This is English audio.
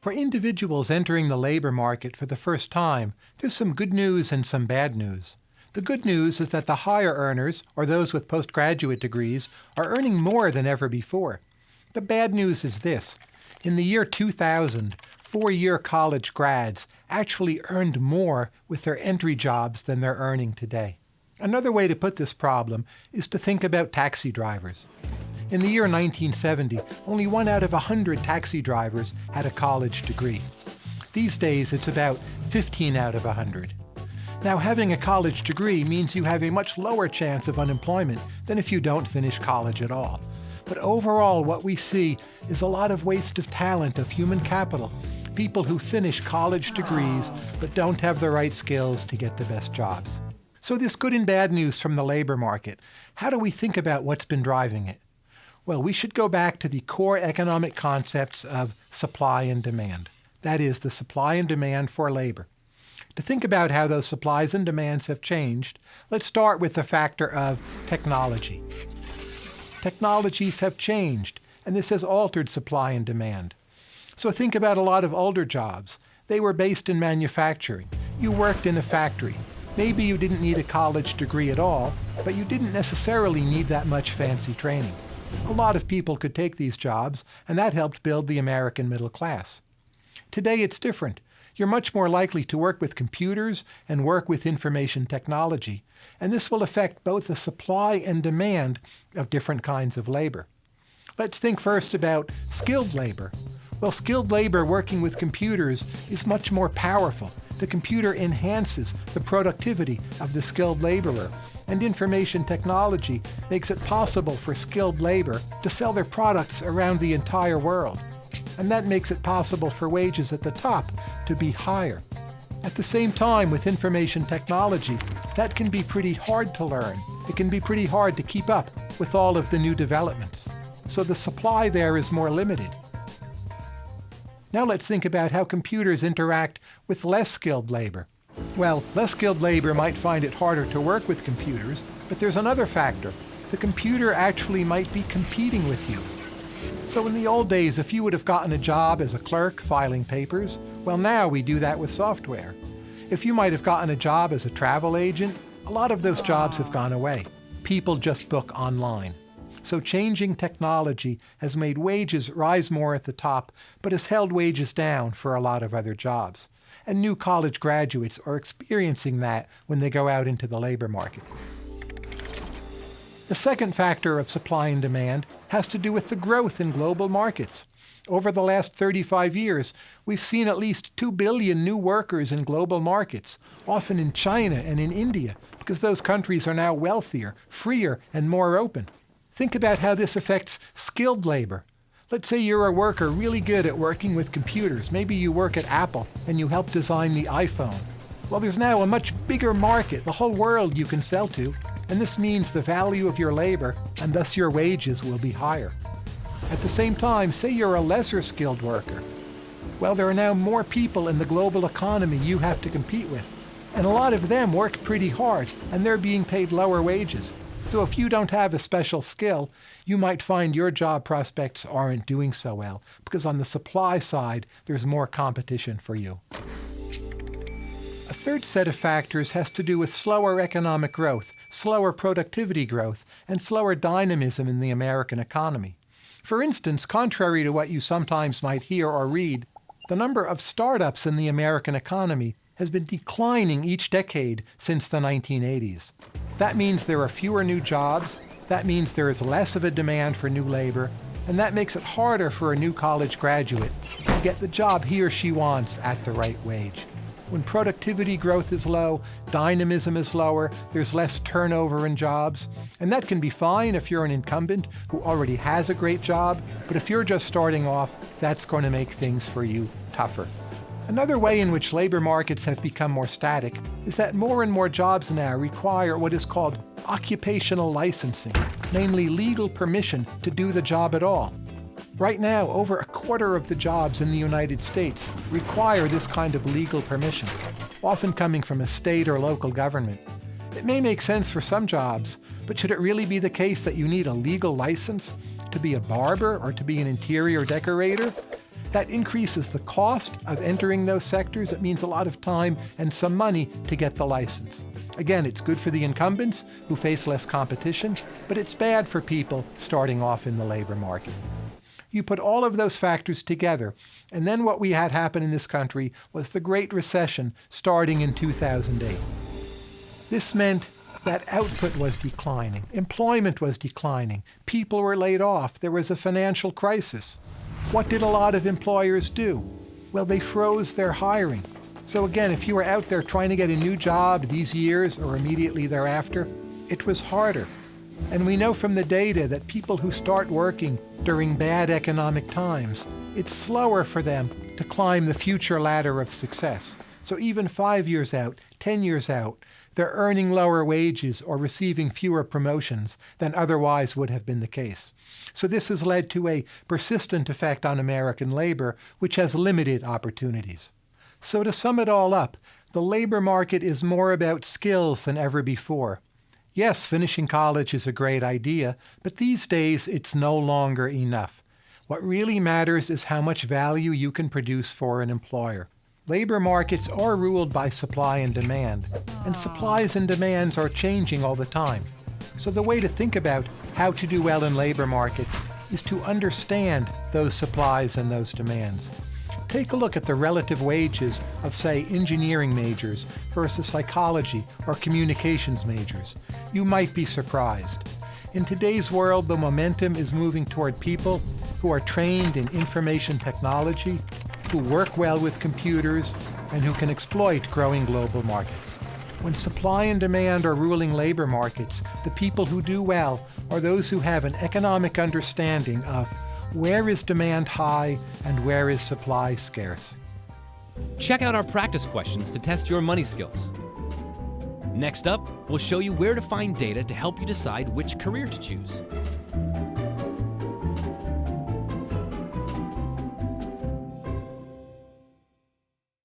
For individuals entering the labor market for the first time, there's some good news and some bad news. The good news is that the higher earners, or those with postgraduate degrees, are earning more than ever before. The bad news is this. In the year 2000, four-year college grads actually earned more with their entry jobs than they're earning today. Another way to put this problem is to think about taxi drivers. In the year 1970, only 1 out of 100 taxi drivers had a college degree. These days, it's about 15 out of 100. Now, having a college degree means you have a much lower chance of unemployment than if you don't finish college at all. But overall, what we see is a lot of waste of talent, of human capital, people who finish college degrees but don't have the right skills to get the best jobs. So this good and bad news from the labor market, how do we think about what's been driving it? Well, we should go back to the core economic concepts of supply and demand. That is, the supply and demand for labor. To think about how those supplies and demands have changed, let's start with the factor of technology. Technologies have changed, and this has altered supply and demand. So think about a lot of older jobs. They were based in manufacturing. You worked in a factory. Maybe you didn't need a college degree at all, but you didn't necessarily need that much fancy training. A lot of people could take these jobs, and that helped build the American middle class. Today it's different. You're much more likely to work with computers and work with information technology, and this will affect both the supply and demand of different kinds of labor. Let's think first about skilled labor. Well, skilled labor working with computers is much more powerful. The computer enhances the productivity of the skilled laborer, and information technology makes it possible for skilled labor to sell their products around the entire world. And that makes it possible for wages at the top to be higher. At the same time, with information technology, that can be pretty hard to learn. It can be pretty hard to keep up with all of the new developments. So the supply there is more limited. Now let's think about how computers interact with less skilled labor. Well, less skilled labor might find it harder to work with computers, but there's another factor. The computer actually might be competing with you. So in the old days, if you would have gotten a job as a clerk filing papers, well, now we do that with software. If you might have gotten a job as a travel agent, a lot of those jobs have gone away. People just book online. So changing technology has made wages rise more at the top, but has held wages down for a lot of other jobs. And new college graduates are experiencing that when they go out into the labor market. The second factor of supply and demand has to do with the growth in global markets. Over the last 35 years, we've seen at least 2 billion new workers in global markets, often in China and in India, because those countries are now wealthier, freer, and more open. Think about how this affects skilled labor. Let's say you're a worker really good at working with computers. Maybe you work at Apple and you help design the iPhone. Well, there's now a much bigger market, the whole world you can sell to, and this means the value of your labor and thus your wages will be higher. At the same time, say you're a lesser skilled worker. Well, there are now more people in the global economy you have to compete with, and a lot of them work pretty hard and they're being paid lower wages. So if you don't have a special skill, you might find your job prospects aren't doing so well, because on the supply side, there's more competition for you. A third set of factors has to do with slower economic growth, slower productivity growth, and slower dynamism in the American economy. For instance, contrary to what you sometimes might hear or read, the number of startups in the American economy has been declining each decade since the 1980s. That means there are fewer new jobs, that means there is less of a demand for new labor, and that makes it harder for a new college graduate to get the job he or she wants at the right wage. When productivity growth is low, dynamism is lower, there's less turnover in jobs, and that can be fine if you're an incumbent who already has a great job, but if you're just starting off, that's going to make things for you tougher. Another way in which labor markets have become more static is that more and more jobs now require what is called occupational licensing, namely legal permission to do the job at all. Right now, over a quarter of the jobs in the United States require this kind of legal permission, often coming from a state or local government. It may make sense for some jobs, but should it really be the case that you need a legal license to be a barber or to be an interior decorator? That increases the cost of entering those sectors. It means a lot of time and some money to get the license. Again, it's good for the incumbents who face less competition, but it's bad for people starting off in the labor market. You put all of those factors together, and then what we had happen in this country was the Great Recession starting in 2008. This meant that output was declining, employment was declining, people were laid off, there was a financial crisis. What did a lot of employers do? Well, they froze their hiring. So again, if you were out there trying to get a new job these years or immediately thereafter, it was harder. And we know from the data that people who start working during bad economic times, it's slower for them to climb the future ladder of success. So even 5 years out, 10 years out, they're earning lower wages or receiving fewer promotions than otherwise would have been the case. So this has led to a persistent effect on American labor, which has limited opportunities. So to sum it all up, the labor market is more about skills than ever before. Yes, finishing college is a great idea, but these days it's no longer enough. What really matters is how much value you can produce for an employer. Labor markets are ruled by supply and demand, and supplies and demands are changing all the time. So the way to think about how to do well in labor markets is to understand those supplies and those demands. Take a look at the relative wages of, say, engineering majors versus psychology or communications majors. You might be surprised. In today's world, the momentum is moving toward people who are trained in information technology, who work well with computers, and who can exploit growing global markets. When supply and demand are ruling labor markets, the people who do well are those who have an economic understanding of where is demand high and where is supply scarce. Check out our practice questions to test your money skills. Next up, we'll show you where to find data to help you decide which career to choose.